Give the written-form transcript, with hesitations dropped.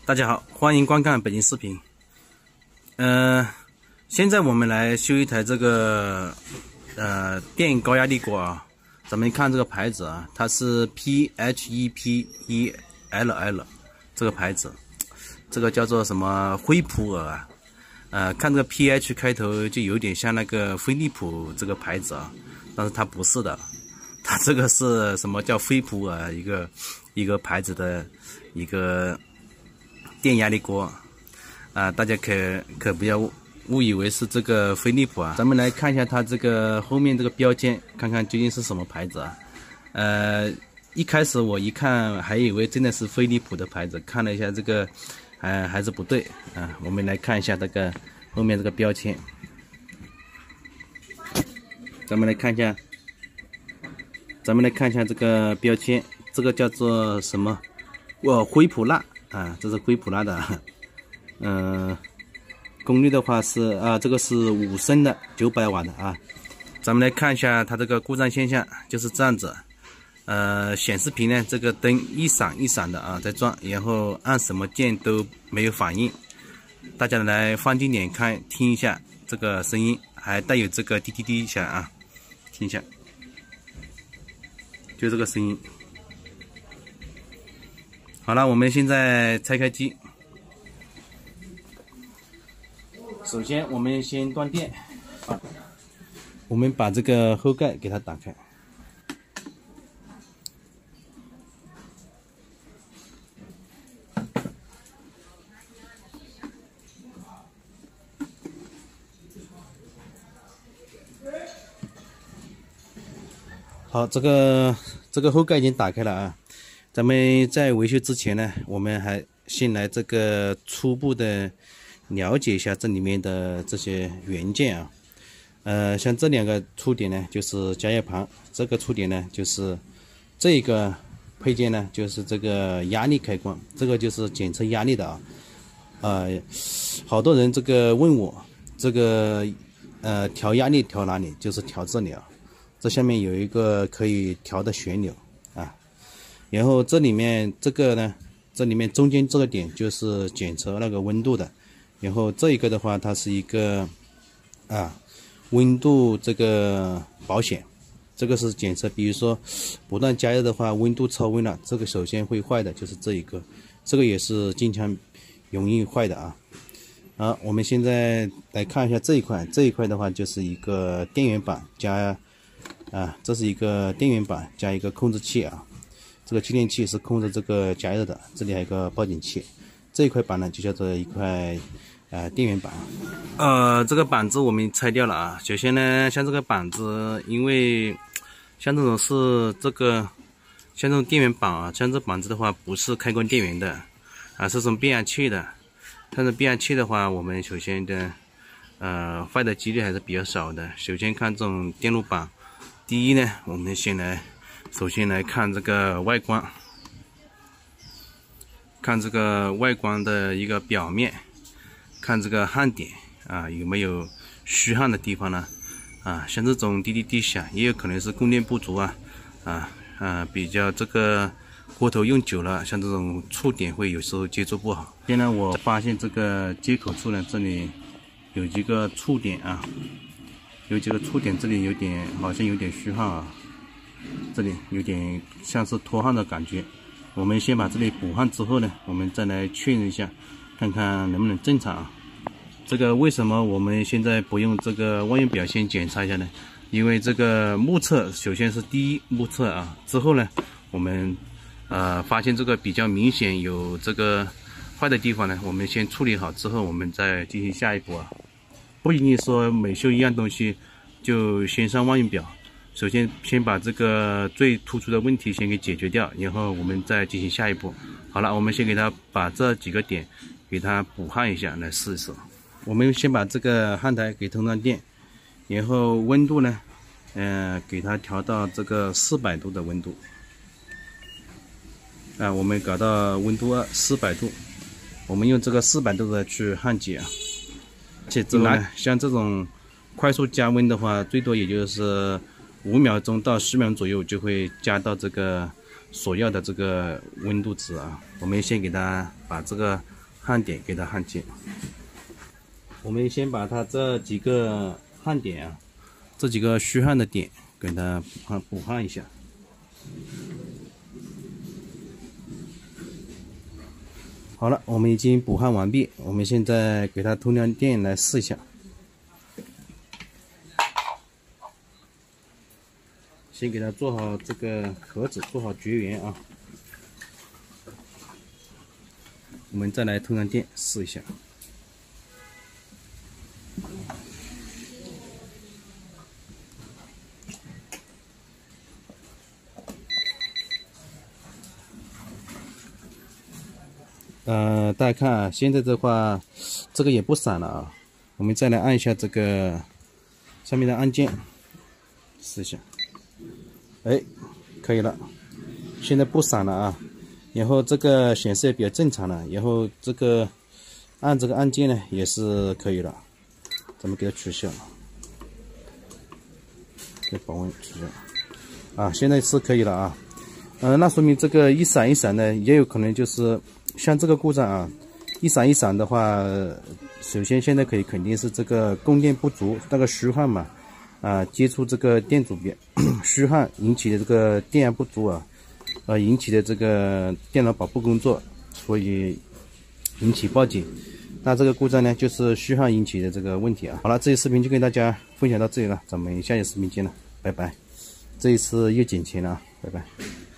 大家好，欢迎观看本期视频。现在我们来修一台这个电高压力锅啊。咱们看这个牌子啊，它是 PHEP1LL 这个牌子，这个叫做什么惠普尔啊。看这个 PH 开头就有点像那个飞利浦这个牌子啊，但是它不是的，它这个是什么叫惠普尔一个牌子的一个电压力锅啊，大家可不要误以为是这个飞利浦啊。咱们来看一下它这个后面这个标签，看看究竟是什么牌子啊。一开始我一看还以为真的是飞利浦的牌子，看了一下这个还是不对啊。我们来看一下这个后面这个标签，咱们来看一下这个标签，这个叫做什么？惠普纳啊，这是惠普纳的。功率的话是这个是5升的900瓦的啊。咱们来看一下它这个故障现象，就是这样子。显示屏呢，这个灯一闪一闪的啊，在转，然后按什么键都没有反应。大家来放近点看，听一下这个声音，还带有这个滴滴滴响啊，听一下，就这个声音。好了，我们现在拆开机。首先，我们先断电。我们把这个后盖给它打开。好，这个后盖已经打开了啊。咱们在维修之前呢，我们还先来这个初步的了解一下这里面的这些元件啊。像这2个触点呢，就是加压盘；这个触点呢，就是这个配件呢，就是这个压力开关，这个就是检测压力的啊。好多人这个问我，这个调压力调哪里？就是调这里啊。这下面有一个可以调的旋钮啊。然后这里面这个呢，这里面中间这个点就是检测那个温度的。然后这一个的话，它是一个温度这个保险，这个是检测，比如说不断加热的话，温度超温了，这个首先会坏的就是这一个，这个也是经常容易坏的啊。好，我们现在来看一下这一块的话，就是一个电源板加这是一个电源板加一个控制器啊。这个继电器是控制这个加热的，这里还有一个报警器。这一块板呢就叫做一块电源板。这个板子我们拆掉了啊。首先呢，像这个板子，因为像这种像这种电源板啊，像这板子的话不是开关电源的啊，是这种变压器的。像这变压器的话，我们首先的坏的几率还是比较少的。首先看这种电路板，第一呢，我们首先来看这个外观。看这个外观的一个表面，看这个焊点啊，有没有虚焊的地方呢？像这种滴滴滴响，也有可能是供电不足比较这个锅头用久了，像这种触点会有时候接触不好。现在我发现这个接口处呢，这里有几个触点啊，这里好像有点虚焊啊，这里有点像是脱焊的感觉。我们先把这里补焊之后呢，我们再来确认一下，看看能不能正常啊。这个为什么我们现在不用这个望远表先检查一下呢？因为这个目测首先是第一目测啊，之后呢，我们发现这个比较明显有这个坏的地方呢，我们先处理好之后，我们再进行下一步啊。不一定说每修一样东西就先上望远表。首先把这个最突出的问题先给解决掉，然后我们再进行下一步。好了，我们先给它把这几个点给它补焊一下，来试一试。我们先把这个焊台给通上电，然后温度呢，给它调到这个400度的温度。我们搞到温度400度，我们用这个400度的去焊接啊。而且之后呢，像这种快速加温的话，最多也就是5秒钟到10秒钟左右就会加到这个所要的这个温度值啊。我们先给它把这个焊点给它焊接。我们先把它这几个焊点啊，这几个虚焊的点给它补焊一下。好了，我们已经补焊完毕，我们现在给它通量电来试一下。先给它做好这个壳子，做好绝缘啊。我们再来通量电试一下。大家看啊，现在的话，这个也不闪了啊。我们再来按一下这个上面的按键，试一下。哎，可以了，现在不闪了啊。然后这个显示也比较正常了。然后这个按这个按键呢也是可以了。咱们给它取消，给保温取消。啊，现在是可以了啊。那说明这个一闪一闪呢，也有可能就是像这个故障啊，一闪一闪的话，首先现在肯定是这个供电不足，那个虚焊嘛，接触这个电阻边虚焊引起的这个电压不足啊，引起的这个电脑保护工作，所以引起报警。那这个故障呢，就是虚焊引起的这个问题啊。好了，这期视频就跟大家分享到这里了，咱们下期视频见了，拜拜。这一次又捡钱了啊，拜拜。